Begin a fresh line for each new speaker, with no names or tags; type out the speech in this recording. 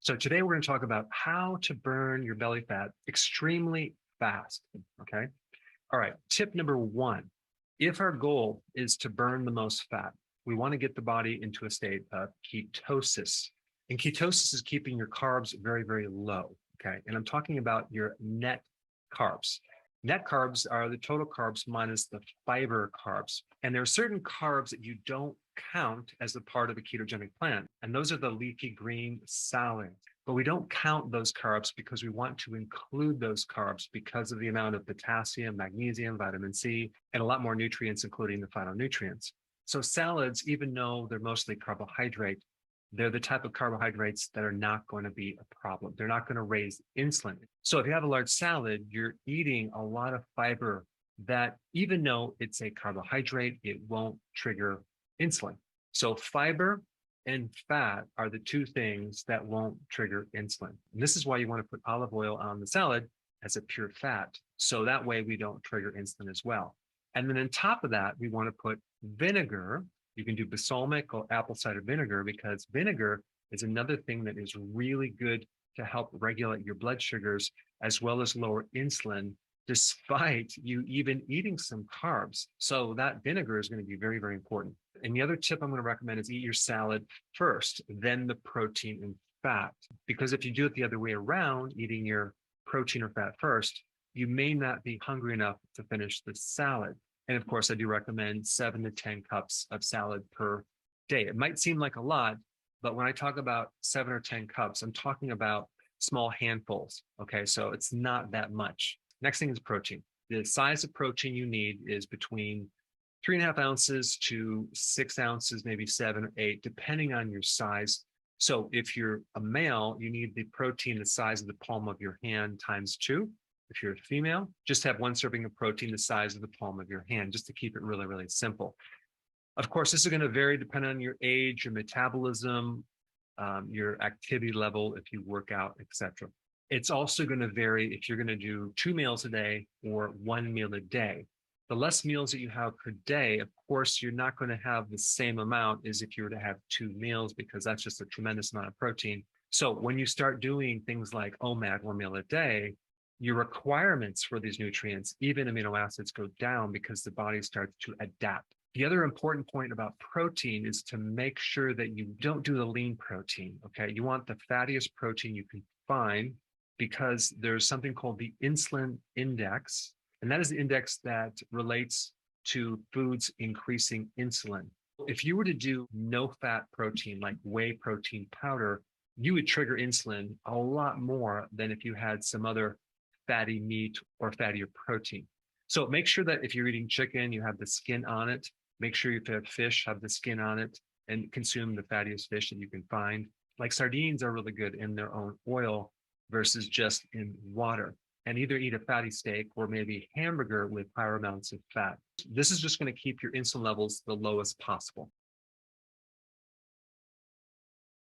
So today we're going to talk about how to burn your belly fat extremely fast. Okay. All right. Tip number one, if our goal is to burn the most fat, we want to get the body into a state of ketosis. And ketosis is keeping your carbs very, very low. Okay. And I'm talking about your net carbs. Net carbs are the total carbs minus the fiber carbs. And there are certain carbs that you don't count as a part of a ketogenic plan. And those are the leafy green salads. But we don't count those carbs because we want to include those carbs because of the amount of potassium, magnesium, vitamin C, and a lot more nutrients, including the phytonutrients. So salads, even though they're mostly carbohydrate, they're the type of carbohydrates that are not going to be a problem. They're not going to raise insulin. So if you have a large salad, you're eating a lot of fiber that, even though it's a carbohydrate, it won't trigger insulin. So fiber and fat are the two things that won't trigger insulin. And this is why you want to put olive oil on the salad as a pure fat. So that way we don't trigger insulin as well. And then on top of that, we want to put vinegar. You can do balsamic or apple cider vinegar because vinegar is another thing that is really good to help regulate your blood sugars as well as lower insulin, despite you even eating some carbs. So that vinegar is going to be very, very important. And the other tip I'm going to recommend is eat your salad first, then the protein and fat. Because if you do it the other way around, eating your protein or fat first, you may not be hungry enough to finish the salad. And of course, I do recommend 7 to 10 cups of salad per day. It might seem like a lot, but when I talk about 7 or 10 cups, I'm talking about small handfuls. Okay, so it's not that much. Next thing is protein. The size of protein you need is between 3.5 ounces to 6 ounces, maybe 7 or 8, depending on your size. So if you're a male, you need the protein the size of the palm of your hand times 2. If you're a female, just have 1 serving of protein the size of the palm of your hand, just to keep it really, really simple. Of course, this is going to vary depending on your age, your metabolism, your activity level, if you work out, etc. It's also going to vary if you're going to do 2 meals a day or 1 meal a day. The less meals that you have per day, of course, you're not going to have the same amount as if you were to have 2 meals because that's just a tremendous amount of protein. So when you start doing things like OMAD, 1 meal a day, your requirements for these nutrients, even amino acids, go down because the body starts to adapt. The other important point about protein is to make sure that you don't do the lean protein, okay? You want the fattiest protein you can find because there's something called the insulin index, and that is the index that relates to foods increasing insulin. If you were to do no fat protein like whey protein powder, you would trigger insulin a lot more than if you had some other fatty meat or fattier protein. So make sure that if you're eating chicken, you have the skin on it. Make sure if you have fish, have the skin on it and consume the fattiest fish that you can find. Like sardines are really good in their own oil versus just in water. And either eat a fatty steak or maybe hamburger with higher amounts of fat. This is just going to keep your insulin levels the lowest possible.